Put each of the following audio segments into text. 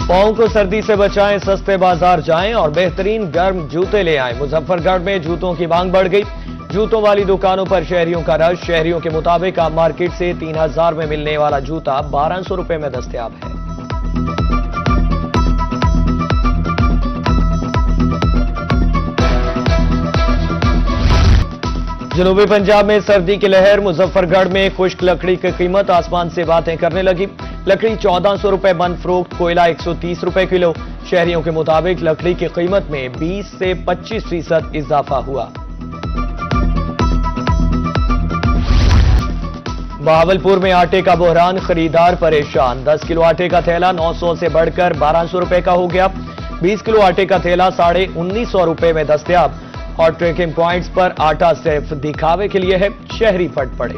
पाँव को सर्दी से बचाएं, सस्ते बाजार जाएं और बेहतरीन गर्म जूते ले आएं। मुजफ्फरगढ़ में जूतों की मांग बढ़ गई। जूतों वाली दुकानों पर शहरियों का रश। शहरियों के मुताबिक अब मार्केट से 3000 में मिलने वाला जूता 1200 रुपए में दस्तयाब है। जनूबी पंजाब में सर्दी की लहर। मुजफ्फरगढ़ में खुश्क लकड़ी की कीमत आसमान से बातें करने लगी। लकड़ी 1400 रुपए बन फरोख्त, कोयला 130 रुपए किलो। शहरियों के मुताबिक लकड़ी की कीमत में 20 से 25% इजाफा हुआ। बहावलपुर में आटे का बहरान, खरीदार परेशान। 10 किलो आटे का थैला 900 से बढ़कर 1200 रुपए का हो गया। 20 किलो आटे का थैला 1950 रुपए में दस्तयाब। और ट्रेकिंग पॉइंट्स पर आटा सिर्फ दिखावे के लिए है, शहरी फट पड़े।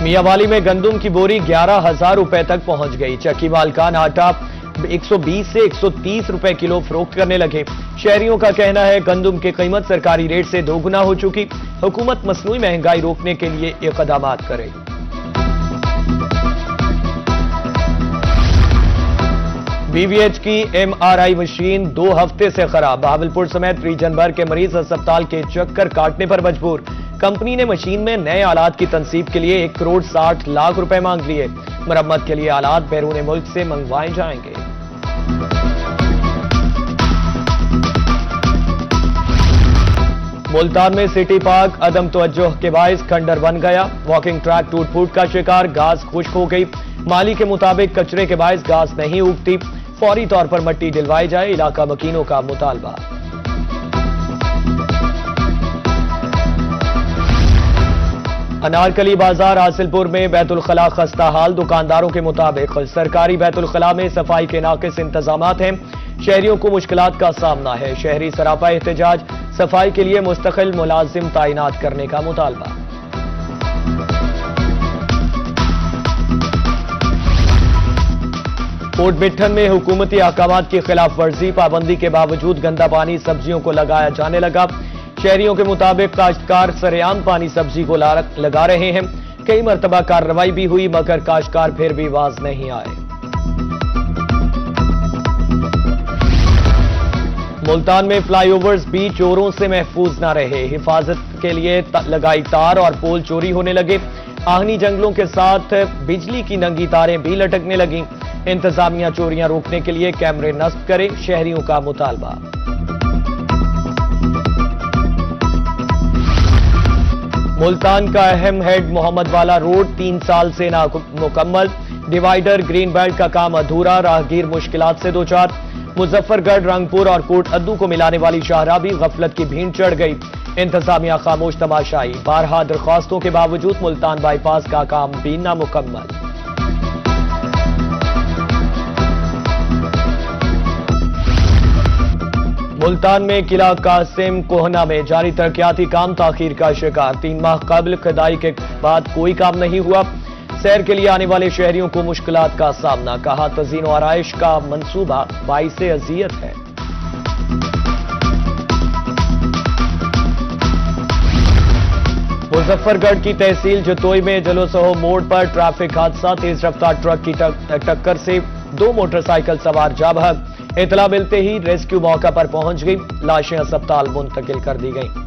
मियांवाली में गंदम की बोरी 11,000 रुपए तक पहुंच गई। चक्की मालकान आटा 120 से 130 रुपए किलो फरोख्त करने लगे। शहरियों का कहना है गंदम की कीमत सरकारी रेट से दोगुना हो चुकी। हुकूमत मसनूई महंगाई रोकने के लिए इक़दाम करे। बीवीएच की एमआरआई मशीन 2 हफ्ते से खराब। बहावलपुर समेत रीजन भर के मरीज अस्पताल के चक्कर काटने पर मजबूर। कंपनी ने मशीन में नए आलात की तनसीब के लिए 1 करोड़ 60 लाख रुपए मांग लिए। मरम्मत के लिए आलात बैरून मुल्क से मंगवाए जाएंगे। मुल्तान में सिटी पार्क अदम तवज्जो के बायस खंडर बन गया। वॉकिंग ट्रैक टूट फूट का शिकार। घास खुश्क हो गई। माली के मुताबिक कचरे के बायस घास नहीं उगती। फौरी तौर पर मट्टी डलवाई जाए, इलाका मकीनों का मुतालबा। अनारकली बाजार हासिलपुर में बैतुल खला खस्ता हाल। दुकानदारों के मुताबिक सरकारी बैतुल खला में सफाई के नाकिस इंतजामात हैं। शहरियों को मुश्किलात का सामना है। शहरी सरापा एहतजाज। सफाई के लिए मुस्तकिल मुलाजिम तैनात करने का मुतालबा। कोट मिट्ठन में हुकूमती अहकामात की खिलाफ वर्जी। पाबंदी के बावजूद गंदा पानी सब्जियों को लगाया जाने लगा। शहरियों के मुताबिक काश्तकार सरेआम पानी सब्जी को लगा रहे हैं। कई मरतबा कार्रवाई भी हुई मगर काश्तकार फिर भी बाज नहीं आए। मुल्तान में फ्लाईओवर्स भी चोरों से महफूज न रहे। हिफाजत के लिए लगाई तार और पोल चोरी होने लगे। आहनी जंगलों के साथ बिजली की नंगी तारें भी लटकने लगी। इंतजामिया चोरियां रोकने के लिए कैमरे नस्ब करे, शहरियों का मुतालबा। मुल्तान का अहम हेड मोहम्मद वाला रोड 3 साल से नामुकम्मल। डिवाइडर ग्रीन बेल्ट का काम अधूरा। राहगीर मुश्किलात से दो चार। मुजफ्फरगढ़, रंगपुर और कोट अद्दू को मिलाने वाली शाहराह भी गफलत की भीड़ चढ़ गई। इंतजामिया खामोश तमाशाई। 12 दरख्वास्तों के बावजूद मुल्तान बाईपास का काम भी नामुकम्मल। मुल्तान में किला कासिम कोहना में जारी तरक्याती काम ताखीर का शिकार। 3 माह कबल खुदाई के बाद कोई काम नहीं हुआ। सैर के लिए आने वाले शहरियों को मुश्किलात का सामना। कहा तज़ीन व आराइश का मंसूबा बाइसे अजियत है। मुजफ्फरगढ़ की तहसील जतोई में जलोसहो मोड़ पर ट्रैफिक हादसा। तेज रफ्तार ट्रक की टक्कर से 2 मोटरसाइकिल सवार जा बहक। इतला मिलते ही रेस्क्यू मौका पर पहुंच गई। लाशें अस्पताल मुंतकिल कर दी गईं।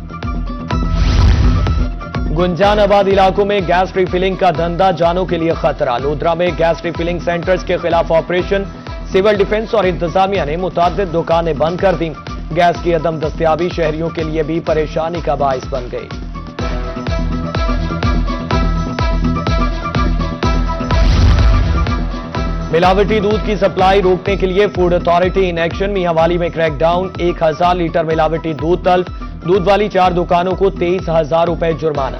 गुंजान आबाद इलाकों में गैस रिफिलिंग का धंधा जानों के लिए खतरा। लोधरा में गैस रिफिलिंग सेंटर्स के खिलाफ ऑपरेशन। सिविल डिफेंस और इंतजामिया ने मुतादिद दुकानें बंद कर दी। गैस की अदम दस्तयाबी शहरियों के लिए भी परेशानी का बाइस बन गई। मिलावटी दूध की सप्लाई रोकने के लिए food authority in action. Mianwali में क्रैकडाउन। 1000 लीटर मिलावटी दूध तल्फ। दूध वाली 4 दुकानों को 23,000 रुपए जुर्माना।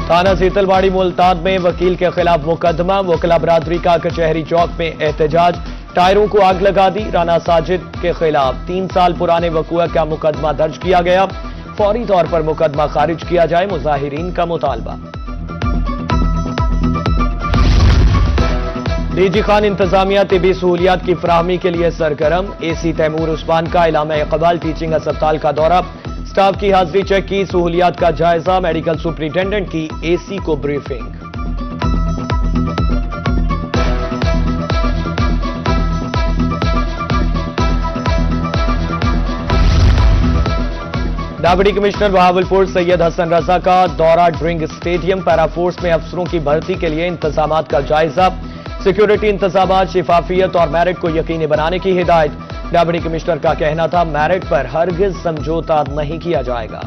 थाना सीतलवाड़ी मुल्तान में वकील के खिलाफ मुकदमा। वकला बरादरी का कचहरी चौक में एहतजाज। टायरों को आग लगा दी। राना साजिद के खिलाफ 3 साल पुराने वकूआ का मुकदमा दर्ज किया गया। फौरी तौर पर मुकदमा खारिज किया जाए, मुजाहिरीन का मुतालबा। डीजी खान इंतजामिया तिबी सहूलियात की फराहमी के लिए सरगर्म। एसी तैमूर उस्मान का इलामा इकबाल टीचिंग अस्पताल का दौरा, स्टाफ की हाजिरी चेक की, सहूलियात का जायजा, मेडिकल सुपरिटेंडेंट की एसी को briefing. Deputy commissioner Bahawalpur Syed Hasan Raza का दौरा ड्रिंक स्टेडियम, पैराफोर्स में अफसरों की भर्ती के लिए इंतजामात का जायजा, सिक्योरिटी इंतजामात, शिफाफियत और मेरिट को यकीनी बनाने की हिदायत। डिप्टी कमिश्नर का कहना था मेरिट पर हरगिज समझौता नहीं किया जाएगा।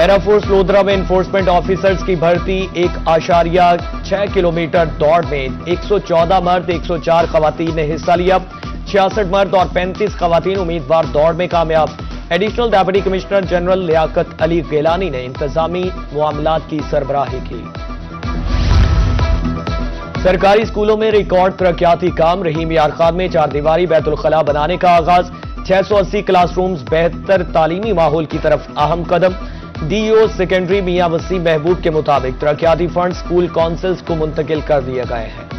एयरफोर्स लोधरा में एनफोर्समेंट ऑफिसर्स की भर्ती, 1.6 किलोमीटर दौड़ में 114 मर्द 104 खवातीन ने हिस्सा लिया, 66 मर्द और 35 खवातीन उम्मीदवार दौड़ में कामयाब। Additional deputy commissioner general Liaquat Ali Gilani ने इंतजामी मामलात की सरबराही की। सरकारी स्कूलों में रिकॉर्ड तरक्याती काम, रहीम यार खान में 4 दीवारी बैतुल खला बनाने का आगाज, 680 क्लासरूम्स, बेहतर तालीमी माहौल की तरफ अहम कदम। डीओ सेकेंडरी मियां वसीम महबूब के मुताबिक तरक्याती फंड स्कूल काउंसिल्स को मुंतकिल कर दिए गए हैं।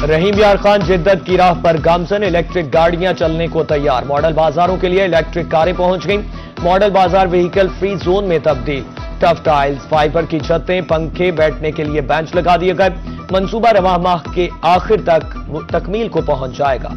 रहीम यार खान जिद्दत की राह पर गामसन, इलेक्ट्रिक गाड़ियां चलने को तैयार, मॉडल बाजारों के लिए इलेक्ट्रिक कारें पहुंच गईं, मॉडल बाजार व्हीकल फ्री जोन में तब्दील, टफ टाइल्स, फाइबर की छतें, पंखे, बैठने के लिए बेंच लगा दिए गए, मंसूबा रवां माह के आखिर तक तकमील को पहुंच जाएगा।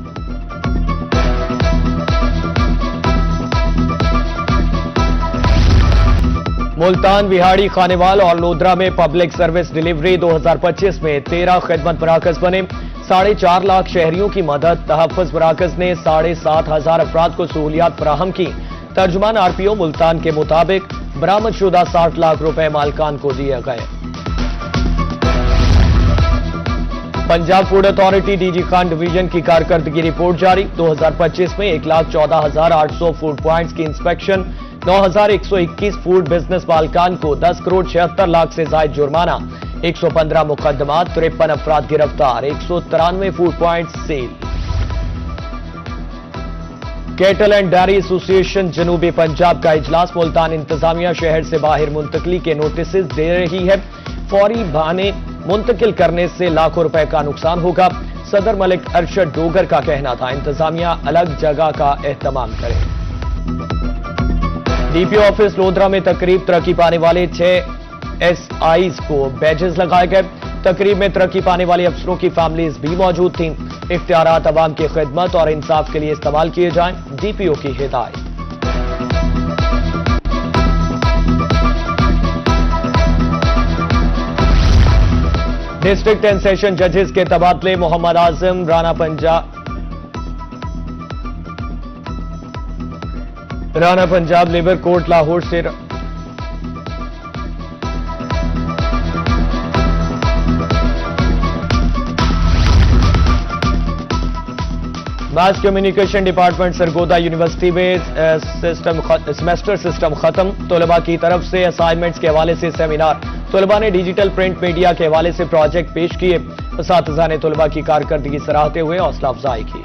मुल्तान, विहाड़ी, खानेवाल और लोधरा में पब्लिक सर्विस डिलीवरी 2025 में 13 खिदमत मराकज बने, 4.5 लाख शहरियों की मदद। तहफ़्फ़ुज़ मराकज ने 7,500 अफराद को सहूलियात फराहम की। तर्जुमान आरपीओ मुल्तान के मुताबिक बरामदशुदा 60 लाख रुपए मालकान को दिए गए। Punjab food authority DG Khan division की कारकर्दगी रिपोर्ट जारी, 2025 में 1,14,800 फूड प्वाइंट्स की इंस्पेक्शन, 9,121 फूड बिजनेस मालकान को 10 करोड़ 76 लाख से जायद जुर्माना, 115 मुकदमात, 53 अफराद गिरफ्तार, 193 food point seal. Cattle and dairy association जनूबी पंजाब का इजलास, मुल्तान इंतजामिया शहर से बाहर मुंतकली के नोटिस दे रही है, फौरी बहाने मुंतकिल करने से लाखों रुपए का नुकसान होगा। सदर मलिक अरशद डोगर का कहना था इंतजामिया अलग जगह का एहतमाम करे। डीपीओ ऑफिस लोधरा में तकरीब, तरक्की पाने वाले 6 एसआईज को बैजेस लगाए गए। तकरीब में तरक्की पाने वाले अफसरों की फैमिलीज भी मौजूद थीं। इख्तियारात अवाम की खिदमत और इंसाफ के लिए इस्तेमाल किए जाएं, डीपीओ की हिदायत। डिस्ट्रिक्ट एंड सेशन जजेस के तबादले, मोहम्मद आजम राणा पंजाब लेबर कोर्ट लाहौर से mass communication department Sargodha university में सेमेस्टर सिस्टम खत्म, तलबा की तरफ से असाइनमेंट्स के हवाले से सेमिनार, तलबा ने डिजिटल प्रिंट मीडिया के हवाले से प्रोजेक्ट पेश किए, असातिज़ा ने तलबा की कारकर्दगी सराहते हुए हौसला अफजाई की।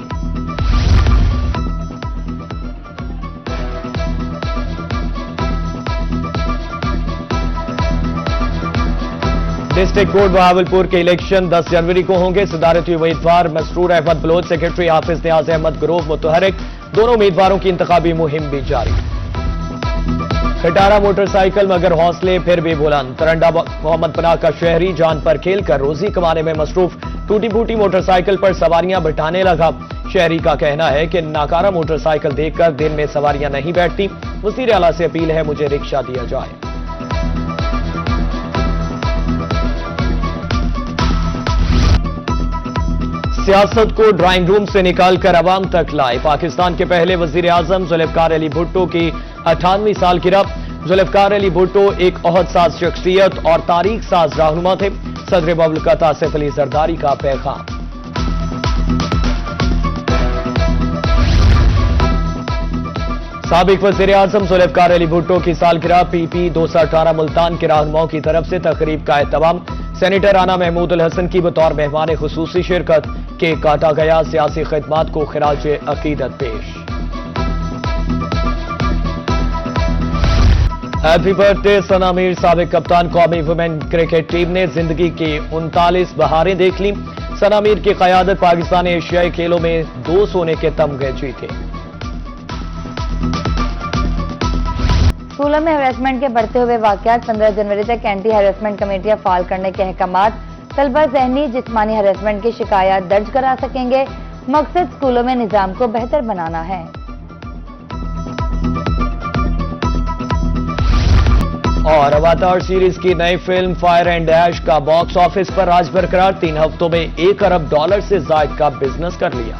डिस्ट्रिक्ट कोर्ट बहावलपुर के इलेक्शन 10 जनवरी को होंगे। सदारती उम्मीदवार मसरूर अहमद बलोच, सेक्रेटरी हाफिज नियाज अहमद ग्रोव मुतहरिक, दोनों उम्मीदवारों की इंतखाबी मुहिम भी जारी। खटारा मोटरसाइकिल मगर हौसले फिर भी बुलंद, तरंडा मोहम्मद पनाह का शहरी जान पर खेलकर रोजी कमाने में मसरूफ, टूटी फूटी मोटरसाइकिल पर सवारियां बिठाने लगा। शहरी का कहना है कि नाकारा मोटरसाइकिल देखकर दिन में सवारियां नहीं बैठती। वज़ीर आला से अपील है मुझे रिक्शा दिया जाए। सियासत को ड्राइंग रूम से निकालकर अवाम तक लाए, पाकिस्तान के पहले वजीर आजम जुल्फकार अली भुट्टो की 98वीं सालगिरह। जुल्फकार अली भुट्टो एक ओहद साज शख्सियत और तारीख साज रहनुमा थे। सदर मुमलिकत आसिफ अली जरदारी का पैगाम। साबिक वजीर आजम जुल्फकार अली भुट्टो की सालगिरह, PP 218 मुल्तान के रहनुमाओं की तरफ से तकरीब का एहतमाम। सेनेटर राना महमूद उल हसन की बतौर मेहमान खुसूसी शिरकत, केक काटा गया, सियासी खिदमात को खिराज अकीदत पेश। हैप्पी बर्थडे सना मीर। साबिक कप्तान कौमी वुमेन क्रिकेट टीम ने जिंदगी की 39 बहारें देख ली। सना मीर की क़यादत पाकिस्तान एशियाई खेलों में 2 सोने के तमगे जीते। स्कूलों में हैरेसमेंट के बढ़ते हुए वाकयात। 15 जनवरी तक एंटी हैरेसमेंट कमेटियां फाल करने के अहकामात। तलबा ज़हनी जिस्मानी हैरेसमेंट की शिकायत दर्ज करा सकेंगे। मकसद स्कूलों में निज़ाम को बेहतर बनाना है। और अवतार सीरीज की नई फिल्म फायर एंड डैश का बॉक्स ऑफिस पर राज बरकरार। 3 हफ्तों में $1 अरब से ज्यादा का बिजनेस कर लिया।